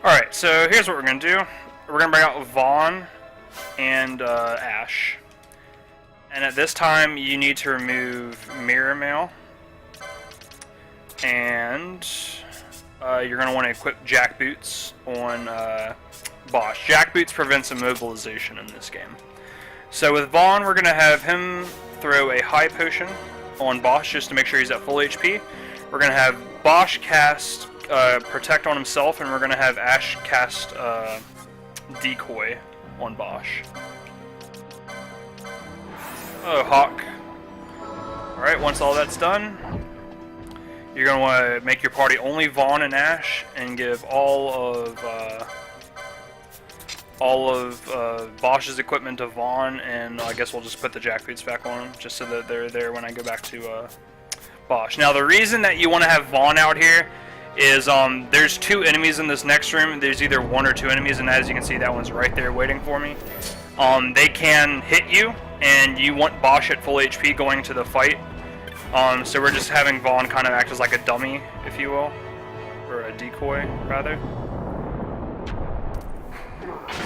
Alright, so here's what we're going to do. We're going to bring out Vaughn and Ash. And at this time, you need to remove Mirror Mail. And you're going to want to equip Jack Boots on Bosch. Jack Boots prevents immobilization in this game. So with Vaughn, we're going to have him throw a high potion on Bosch just to make sure he's at full HP. We're going to have Bosch cast Protect on himself, and we're going to have Ash cast Decoy on Bosch. Oh, Hawk. Alright, once all that's done, you're going to want to make your party only Vaughn and Ash, and give all of Bosch's equipment to Vaughn, and I guess we'll just put the Jack Boots back on them, just so that they're there when I go back to Bosch. Now, the reason that you want to have Vaughn out here is there's two enemies in this next room. There's either one or two enemies, and as you can see, that one's right there waiting for me. They can hit you, and you want Bosch at full HP going to the fight. So we're just having Vaughn kind of act as like a dummy, if you will, or a decoy, rather.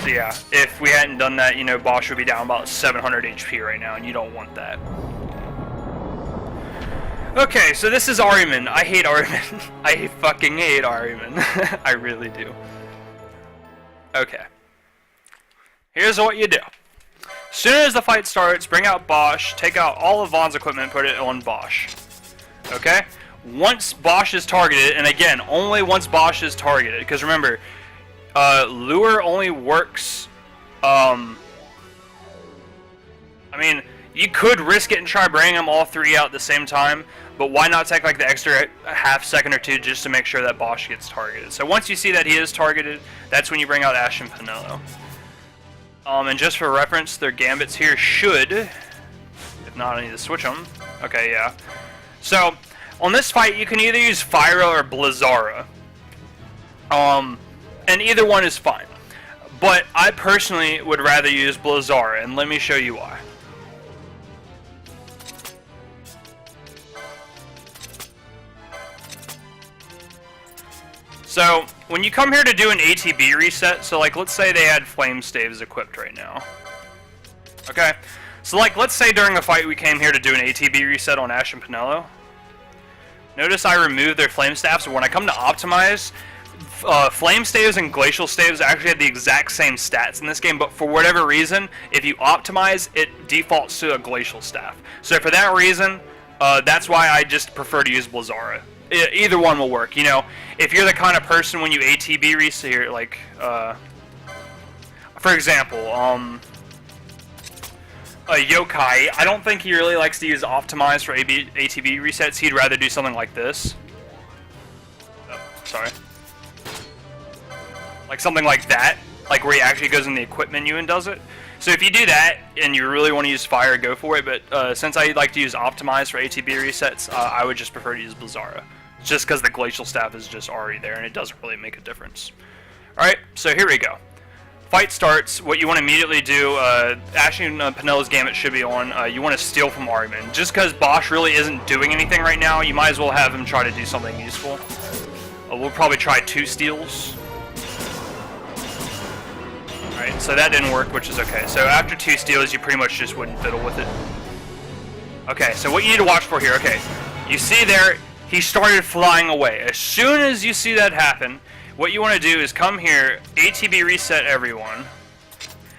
So yeah, if we hadn't done that, you know, Bosch would be down about 700 HP right now, and you don't want that. Okay, so this is Ahriman. I hate Ahriman. I fucking hate Ahriman. I really do. Okay. Here's what you do. As soon as the fight starts, bring out Bosch, take out all of Vaughn's equipment, put it on Bosch. Okay? Once Bosch is targeted, and again, only once Bosch is targeted, because remember, Lure only works, I mean, you could risk it and try bringing them all three out at the same time, but why not take like the extra half second or two just to make sure that Bosch gets targeted. So once you see that he is targeted, that's when you bring out Ash and Pinello. And just for reference, their gambits here should, if not, I need to switch them. Okay, yeah. So, on this fight, you can either use Fyra or Blizzara. And either one is fine. But I personally would rather use Blizzara, and let me show you why. So, when you come here to do an ATB reset, so like let's say they had Flame Staves equipped right now. Okay? So like let's say during a fight we came here to do an ATB reset on Ash and Pinello. Notice I removed their Flame Staffs, so when I come to optimize, Flame Staves and Glacial Staves actually have the exact same stats in this game, but for whatever reason, if you optimize, it defaults to a Glacial Staff. So for that reason, that's why I just prefer to use Blizzara. Either one will work, you know. If you're the kind of person when you ATB reset here, like, for example, Yokai, I don't think he really likes to use Optimize for ATB resets. He'd rather do something like this. Oh, sorry. Like something like that, like where he actually goes in the equip menu and does it. So if you do that and you really want to use Fire, go for it. But since I like to use Optimize for ATB resets, I would just prefer to use Blizzara. Just because the Glacial Staff is just already there and it doesn't really make a difference. Alright, so here we go. Fight starts. What you want to immediately do, Ash and Pinello's Gambit should be on. You want to steal from Ahriman. Just because Bosch really isn't doing anything right now, you might as well have him try to do something useful. We'll probably try 2 steals. Alright, so that didn't work, which is okay. So after 2 steals, you pretty much just wouldn't fiddle with it. Okay, so what you need to watch for here, okay. You see there, he started flying away. As soon as you see that happen, what you want to do is come here, ATB reset everyone,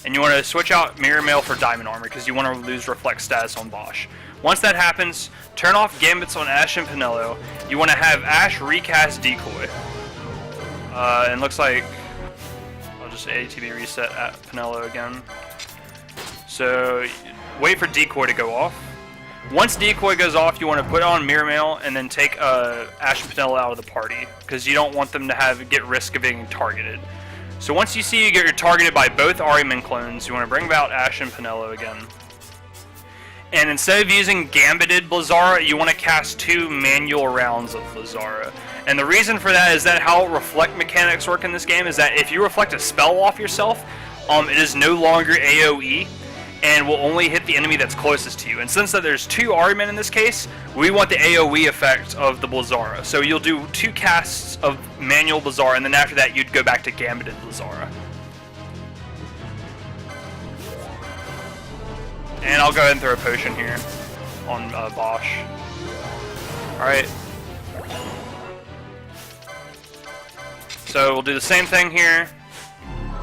and you want to switch out Mirror Mail for Diamond Armor, because you want to lose Reflect status on Bosch. Once that happens, turn off Gambits on Ash and Pinello. You want to have Ash recast Decoy. And looks like just ATB reset at Pinello again. So wait for Decoy to go off. Once Decoy goes off, you want to put on Mirror Mail and then take Ash and Pinello out of the party, because you don't want them to get risk of being targeted. So once you see you get targeted by both Ahriman clones, you want to bring out Ash and Pinello again. And instead of using Gambited Blizzara, you want to cast 2 manual rounds of Blizzara. And the reason for that is that how reflect mechanics work in this game is that if you reflect a spell off yourself, it is no longer AoE. and will only hit the enemy that's closest to you. And since that there's 2 Ahriman in this case, we want the AoE effect of the Blizzara. So you'll do 2 casts of manual Blizzara, and then after that you'd go back to gambited Blizzara. And I'll go ahead and throw a potion here on Bosch. Alright. So we'll do the same thing here.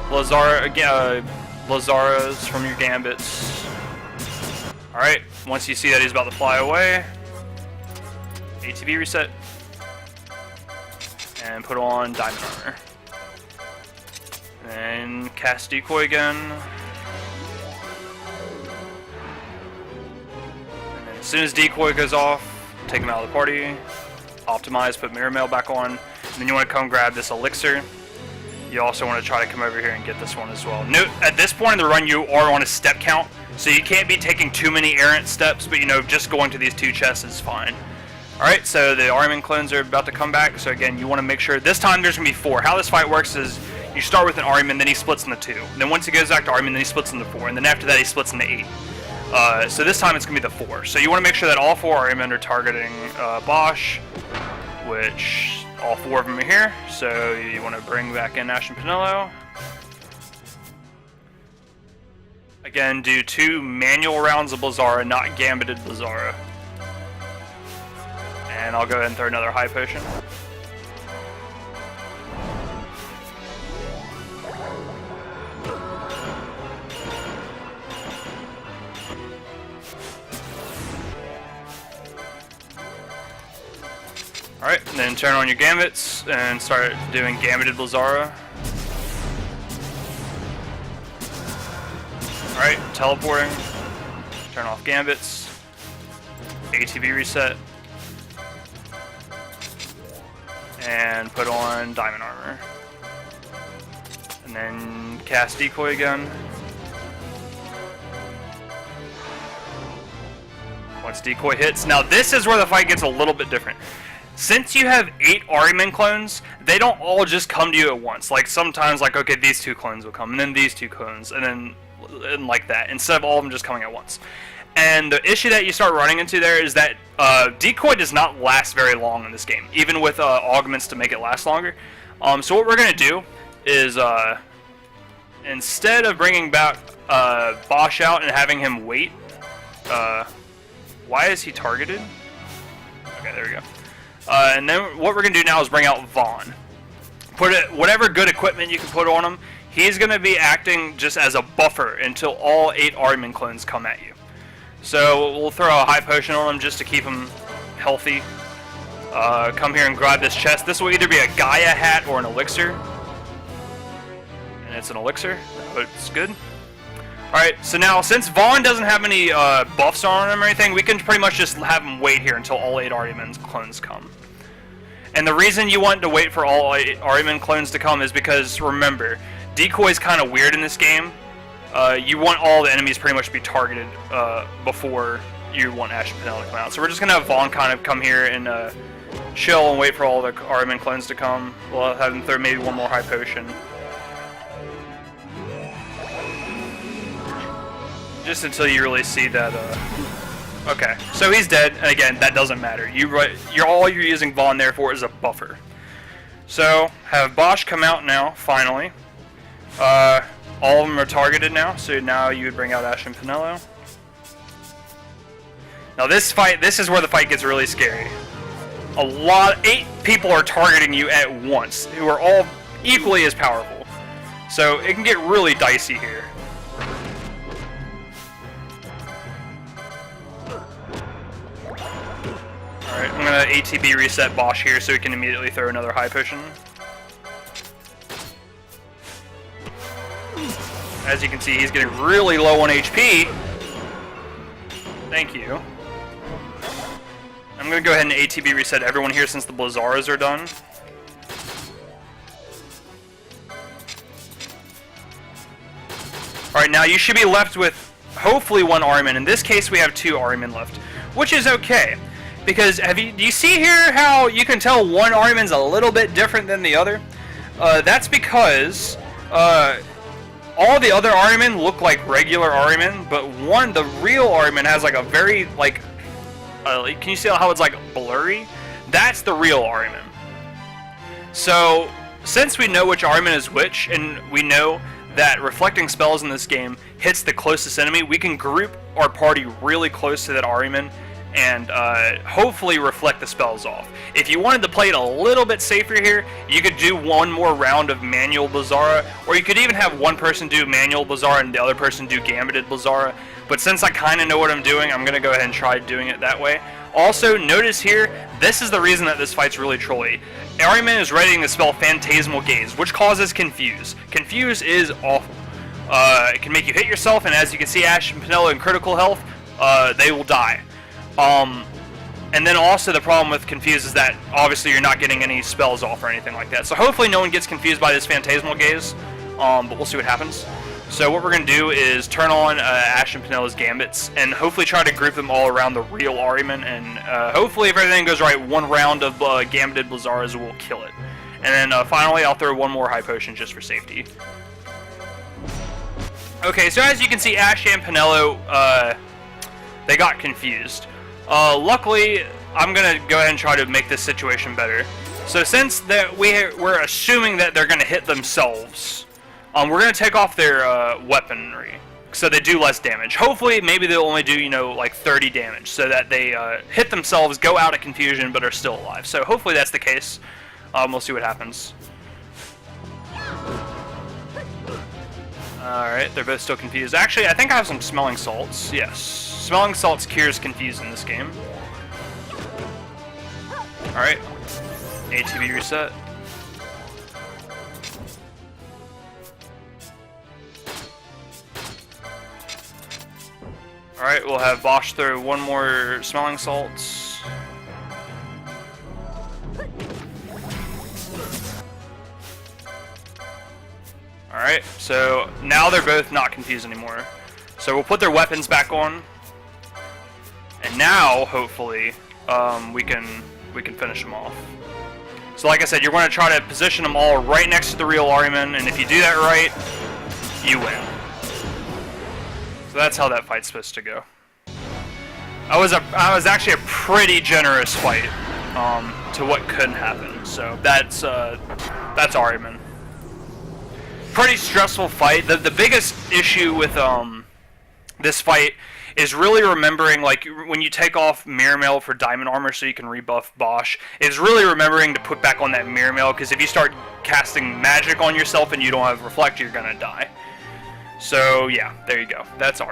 Blizzara again. Blizzaras from your gambits. Alright, once you see that he's about to fly away, ATB reset, and put on diamond armor. And cast decoy again. And then as soon as decoy goes off, take him out of the party, optimize, put mirror mail back on, and then you want to come grab this elixir. You also want to try to come over here and get this one as well. Note, at this point in the run, you are on a step count, so you can't be taking too many errant steps, but you know, just going to these 2 chests is fine. Alright, so the Ahriman clones are about to come back, so again, you want to make sure, this time there's going to be 4. How this fight works is, you start with an Ahriman, then he splits into 2. Then once he goes back to Ahriman, then he splits into 4, and then after that he splits into 8. So this time it's going to be the 4. So you want to make sure that all 4 Ahriman are targeting Bosch, which... all 4 of them are here, so you want to bring back in Ash and Pinello. Again, do 2 manual rounds of Blizzara, not gambited Blizzara. And I'll go ahead and throw another high potion. Alright, then turn on your gambits and start doing gambited Blizzara. Alright, teleporting. Turn off gambits. ATB reset. And put on diamond armor. And then cast decoy again. Once decoy hits. Now this is where the fight gets a little bit different. Since you have 8 Ahriman clones, they don't all just come to you at once. Like sometimes, like okay, these 2 clones will come, and then these 2 clones, and like that, instead of all of them just coming at once. And the issue that you start running into there is that decoy does not last very long in this game, even with augments to make it last longer. So what we're gonna do is instead of bringing back Bosch out and having him wait, why is he targeted? Okay, there we go. And then what we're going to do now is bring out Vaughn. Whatever good equipment you can put on him, he's going to be acting just as a buffer until all 8 Ahriman clones come at you. So we'll throw a high potion on him just to keep him healthy. Come here and grab this chest. This will either be a Gaia hat or an elixir. And it's an elixir, but it's good. Alright, so now since Vaughn doesn't have any buffs on him or anything, we can pretty much just have him wait here until all 8 Ahriman clones come. And the reason you want to wait for all 8 Ahriman clones to come is because, remember, decoy is kind of weird in this game. You want all the enemies pretty much to be targeted before you want Ash and Pinello to come out. So we're just going to have Vaughn kind of come here and chill and wait for all the Ahriman clones to come. We'll have him throw maybe one more high potion. Just until you really see that, okay, so he's dead, and again, that doesn't matter. All you're using Vaughn there for is a buffer. So, have Bosch come out now, finally. All of them are targeted now, so now you would bring out Ash and Pinello. Now this is where the fight gets really scary. 8 people are targeting you at once, who are all equally as powerful. So, it can get really dicey here. Alright, I'm gonna ATB reset Bosch here so we can immediately throw another high potion. As you can see, he's getting really low on HP. Thank you. I'm gonna go ahead and ATB reset everyone here since the Blizzaras are done. Alright, now you should be left with hopefully 1 Ahriman. In this case, we have 2 Ahriman left, which is okay. Because do you see here how you can tell one Ahriman's a little bit different than the other? That's because all the other Ahriman look like regular Ahriman, but the real Ahriman has like a very like, can you see how it's like blurry? That's the real Ahriman. So since we know which Ahriman is which, and we know that reflecting spells in this game hits the closest enemy, we can group our party really close to that Ahriman and hopefully reflect the spells off. If you wanted to play it a little bit safer here, you could do one more round of manual Blizzara, or you could even have one person do manual Blizzara and the other person do gambited Blizzara. But since I kind of know what I'm doing, I'm going to go ahead and try doing it that way. Also, notice here, this is the reason that this fight's really trolly. Ahriman is readying the spell Phantasmal Gaze, which causes Confuse. Confuse is awful. It can make you hit yourself, and as you can see, Ash and Penelo in critical health, they will die. And then also the problem with Confuse is that obviously you're not getting any spells off or anything like that. So hopefully no one gets confused by this Phantasmal Gaze, but we'll see what happens. So what we're going to do is turn on Ash and Penelo's Gambits, and hopefully try to group them all around the real Ahriman, and hopefully if everything goes right, one round of Gambited Blizzaras will kill it. And then finally I'll throw one more High Potion just for safety. Okay, so as you can see, Ash and Penelo, they got confused. Luckily, I'm going to go ahead and try to make this situation better. So since that we're assuming that they're going to hit themselves, we're going to take off their weaponry, so they do less damage. Hopefully, maybe they'll only do, you know, like 30 damage, so that they hit themselves, go out of confusion, but are still alive. So hopefully that's the case. We'll see what happens. Alright, they're both still confused. Actually, I think I have some Smelling Salts. Yes. Smelling Salts cures confuse in this game. Alright. ATB reset. Alright, we'll have Bosch throw one more Smelling Salts. Alright, so now they're both not confused anymore. So we'll put their weapons back on. And now, hopefully, we can finish them off. So like I said, you're going to try to position them all right next to the real Ahriman, and if you do that right, you win. So that's how that fight's supposed to go. I was actually a pretty generous fight to what couldn't happen. So that's Ahriman. Pretty stressful fight. The biggest issue with this fight is really remembering, like, when you take off Mirror Mail for Diamond Armor so you can rebuff Bosch, is really remembering to put back on that Mirror Mail, because if you start casting magic on yourself and you don't have Reflect, you're gonna die. So yeah, there you go. That's Ahriman.